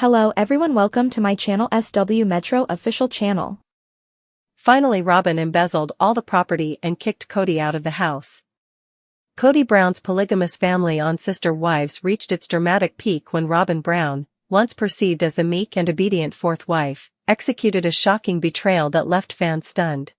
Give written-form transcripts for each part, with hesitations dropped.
Hello everyone, welcome to my channel SW Metro official channel. Finally, Robyn embezzled all the property and kicked Kody out of the house. Kody Brown's polygamous family on sister wives reached its dramatic peak when Robyn Brown, once perceived as the meek and obedient fourth wife, executed a shocking betrayal that left fans stunned.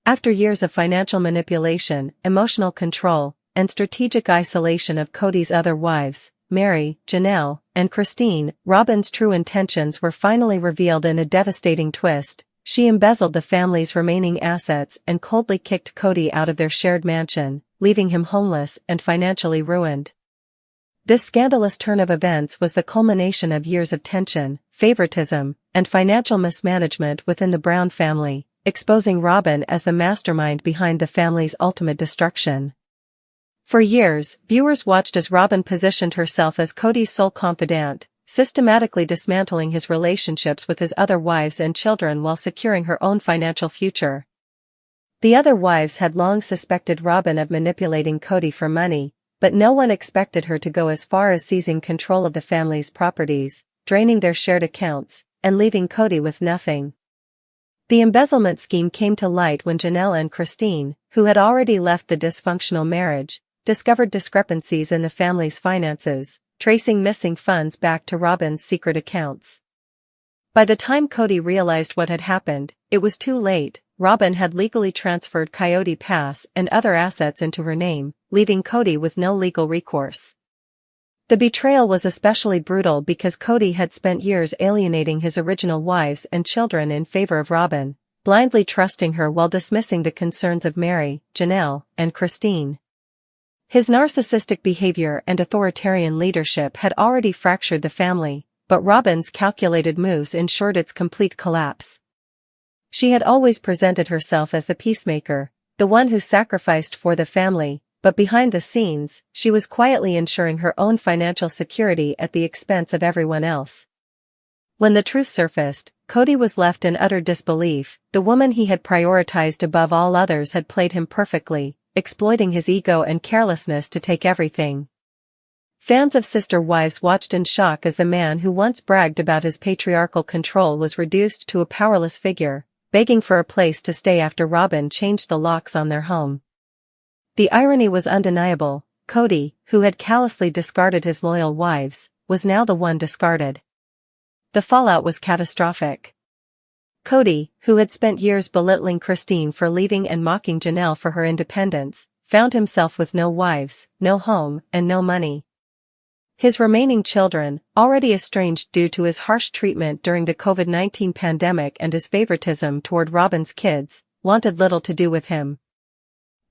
After years of financial manipulation, emotional control, and strategic isolation of Kody's other wives, Mary, Janelle, and Christine, Robyn's true intentions were finally revealed in a devastating twist. She embezzled the family's remaining assets and coldly kicked Kody out of their shared mansion, leaving him homeless and financially ruined. This scandalous turn of events was the culmination of years of tension, favoritism, and financial mismanagement within the Brown family, exposing Robyn as the mastermind behind the family's ultimate destruction. For years, viewers watched as Robyn positioned herself as Kody's sole confidant, systematically dismantling his relationships with his other wives and children while securing her own financial future. The other wives had long suspected Robyn of manipulating Kody for money, but no one expected her to go as far as seizing control of the family's properties, draining their shared accounts, and leaving Kody with nothing. The embezzlement scheme came to light when Janelle and Christine, who had already left the dysfunctional marriage, discovered discrepancies in the family's finances, tracing missing funds back to Robyn's secret accounts. By the time Kody realized what had happened, it was too late. Robyn had legally transferred Coyote Pass and other assets into her name, leaving Kody with no legal recourse. The betrayal was especially brutal because Kody had spent years alienating his original wives and children in favor of Robyn, blindly trusting her while dismissing the concerns of Mary, Janelle, and Christine. His narcissistic behavior and authoritarian leadership had already fractured the family, but Robyn's calculated moves ensured its complete collapse. She had always presented herself as the peacemaker, the one who sacrificed for the family, but behind the scenes, she was quietly ensuring her own financial security at the expense of everyone else. When the truth surfaced, Kody was left in utter disbelief. The woman he had prioritized above all others had played him perfectly, exploiting his ego and carelessness to take everything. Fans of Sister Wives watched in shock as the man who once bragged about his patriarchal control was reduced to a powerless figure, begging for a place to stay after Robyn changed the locks on their home. The irony was undeniable. Kody, who had callously discarded his loyal wives, was now the one discarded. The fallout was catastrophic. Kody, who had spent years belittling Christine for leaving and mocking Janelle for her independence, found himself with no wives, no home, and no money. His remaining children, already estranged due to his harsh treatment during the COVID-19 pandemic and his favoritism toward Robyn's kids, wanted little to do with him.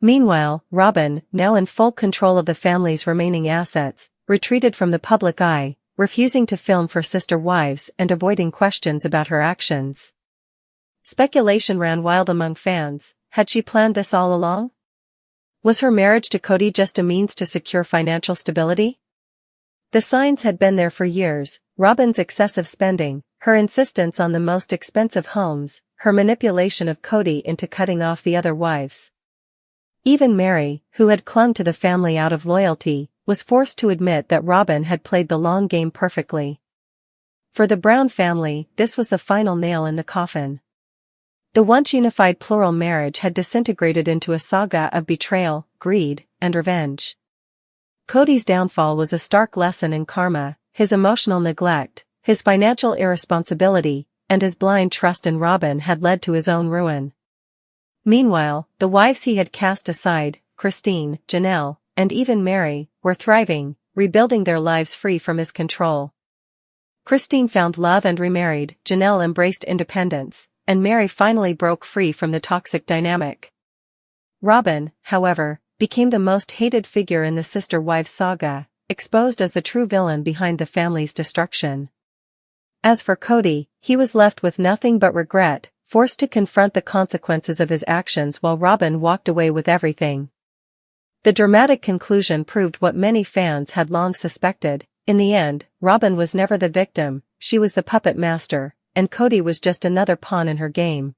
Meanwhile, Robyn, now in full control of the family's remaining assets, retreated from the public eye, refusing to film for Sister Wives and avoiding questions about her actions. Speculation ran wild among fans. Had she planned this all along? Was her marriage to Kody just a means to secure financial stability? The signs had been there for years: Robyn's excessive spending, her insistence on the most expensive homes, her manipulation of Kody into cutting off the other wives. Even Mary, who had clung to the family out of loyalty, was forced to admit that Robyn had played the long game perfectly. For the Brown family, this was the final nail in the coffin. The once unified plural marriage had disintegrated into a saga of betrayal, greed, and revenge. Kody's downfall was a stark lesson in karma. His emotional neglect, his financial irresponsibility, and his blind trust in Robyn had led to his own ruin. Meanwhile, the wives he had cast aside, Christine, Janelle, and even Mary, were thriving, rebuilding their lives free from his control. Christine found love and remarried, Janelle embraced independence, and Mary finally broke free from the toxic dynamic. Robyn, however, became the most hated figure in the Sister Wives saga, exposed as the true villain behind the family's destruction. As for Kody, he was left with nothing but regret, forced to confront the consequences of his actions while Robyn walked away with everything. The dramatic conclusion proved what many fans had long suspected. In the end, Robyn was never the victim, she was the puppet master, and Kody was just another pawn in her game.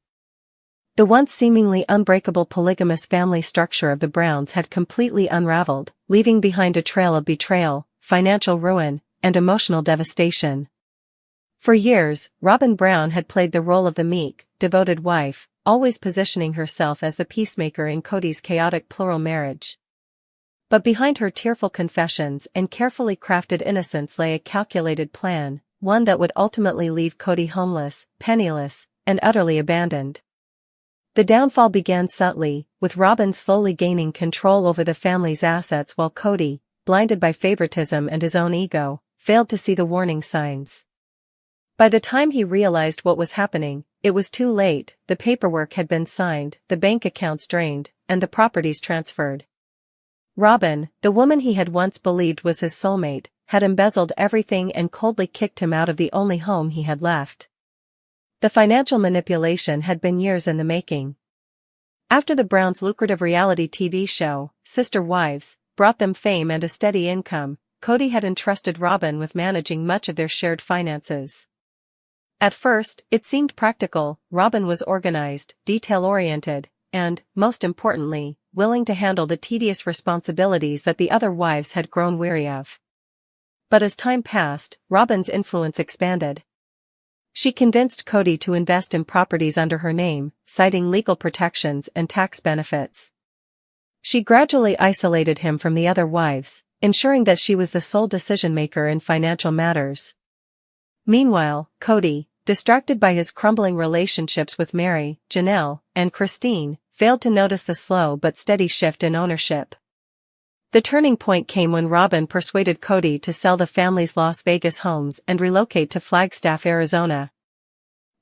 The once seemingly unbreakable polygamous family structure of the Browns had completely unraveled, leaving behind a trail of betrayal, financial ruin, and emotional devastation. For years, Robyn Brown had played the role of the meek, devoted wife, always positioning herself as the peacemaker in Kody's chaotic plural marriage. But behind her tearful confessions and carefully crafted innocence lay a calculated plan, one that would ultimately leave Kody homeless, penniless, and utterly abandoned. The downfall began subtly, with Robyn slowly gaining control over the family's assets while Kody, blinded by favoritism and his own ego, failed to see the warning signs. By the time he realized what was happening, it was too late. The paperwork had been signed, the bank accounts drained, and the properties transferred. Robyn, the woman he had once believed was his soulmate, had embezzled everything and coldly kicked him out of the only home he had left. The financial manipulation had been years in the making. After the Browns' lucrative reality TV show, Sister Wives, brought them fame and a steady income, Kody had entrusted Robyn with managing much of their shared finances. At first, it seemed practical. Robyn was organized, detail-oriented, and, most importantly, willing to handle the tedious responsibilities that the other wives had grown weary of. But as time passed, Robyn's influence expanded. She convinced Kody to invest in properties under her name, citing legal protections and tax benefits. She gradually isolated him from the other wives, ensuring that she was the sole decision-maker in financial matters. Meanwhile, Kody, distracted by his crumbling relationships with Mary, Janelle, and Christine, failed to notice the slow but steady shift in ownership. The turning point came when Robyn persuaded Kody to sell the family's Las Vegas homes and relocate to Flagstaff, Arizona.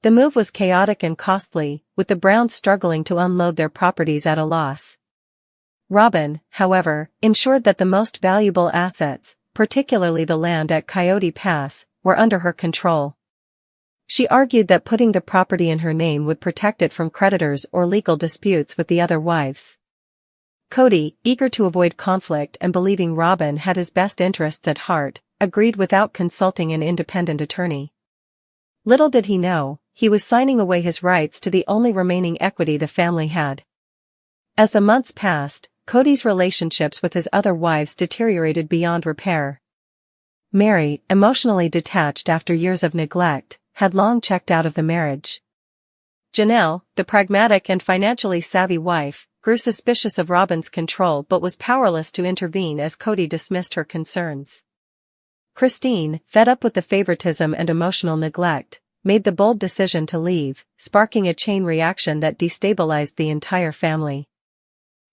The move was chaotic and costly, with the Browns struggling to unload their properties at a loss. Robyn, however, ensured that the most valuable assets, particularly the land at Coyote Pass, were under her control. She argued that putting the property in her name would protect it from creditors or legal disputes with the other wives. Kody, eager to avoid conflict and believing Robyn had his best interests at heart, agreed without consulting an independent attorney. Little did he know, he was signing away his rights to the only remaining equity the family had. As the months passed, Kody's relationships with his other wives deteriorated beyond repair. Mary, emotionally detached after years of neglect, had long checked out of the marriage. Janelle, the pragmatic and financially savvy wife, grew suspicious of Robyn's control but was powerless to intervene as Kody dismissed her concerns. Christine, fed up with the favoritism and emotional neglect, made the bold decision to leave, sparking a chain reaction that destabilized the entire family.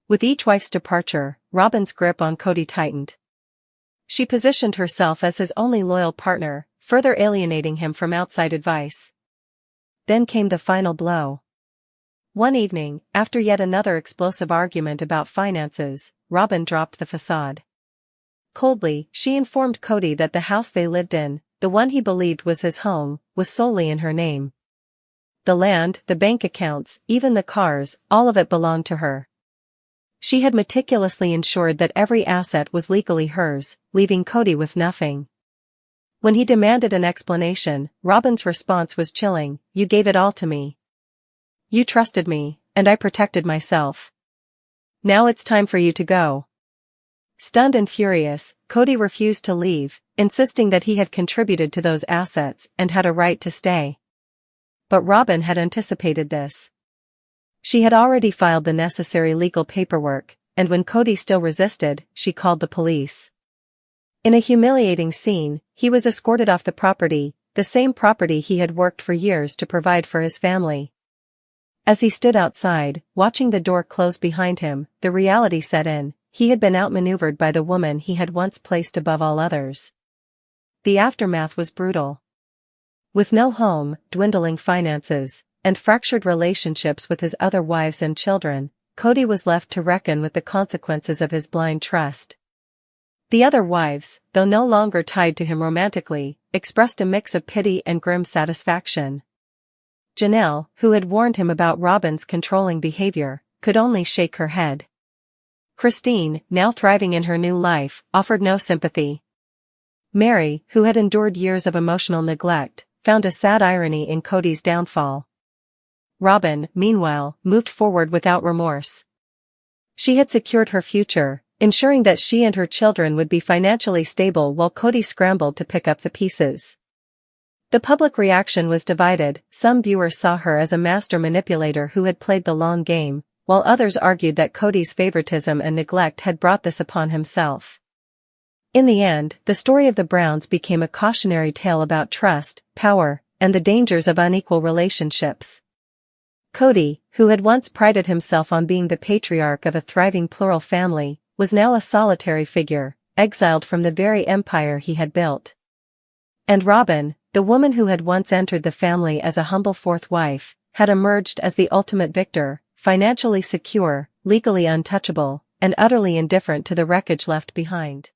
With each wife's departure, Robyn's grip on Kody tightened. She positioned herself as his only loyal partner, further alienating him from outside advice. Then came the final blow. One evening, after yet another explosive argument about finances, Robyn dropped the facade. Coldly, she informed Kody that the house they lived in, the one he believed was his home, was solely in her name. The land, the bank accounts, even the cars, all of it belonged to her. She had meticulously ensured that every asset was legally hers, leaving Kody with nothing. When he demanded an explanation, Robyn's response was chilling: "You gave it all to me. You trusted me, and I protected myself. Now it's time for you to go." Stunned and furious, Kody refused to leave, insisting that he had contributed to those assets and had a right to stay. But Robyn had anticipated this. She had already filed the necessary legal paperwork, and when Kody still resisted, she called the police. In a humiliating scene, he was escorted off the property, the same property he had worked for years to provide for his family. As he stood outside, watching the door close behind him, the reality set in: he had been outmaneuvered by the woman he had once placed above all others. The aftermath was brutal. With no home, dwindling finances, and fractured relationships with his other wives and children, Kody was left to reckon with the consequences of his blind trust. The other wives, though no longer tied to him romantically, expressed a mix of pity and grim satisfaction. Janelle, who had warned him about Robyn's controlling behavior, could only shake her head. Christine, now thriving in her new life, offered no sympathy. Mary, who had endured years of emotional neglect, found a sad irony in Kody's downfall. Robyn, meanwhile, moved forward without remorse. She had secured her future, ensuring that she and her children would be financially stable while Kody scrambled to pick up the pieces. The public reaction was divided. Some viewers saw her as a master manipulator who had played the long game, while others argued that Kody's favoritism and neglect had brought this upon himself. In the end, the story of the Browns became a cautionary tale about trust, power, and the dangers of unequal relationships. Kody, who had once prided himself on being the patriarch of a thriving plural family, was now a solitary figure, exiled from the very empire he had built. And Robyn, the woman who had once entered the family as a humble fourth wife, had emerged as the ultimate victor, financially secure, legally untouchable, and utterly indifferent to the wreckage left behind.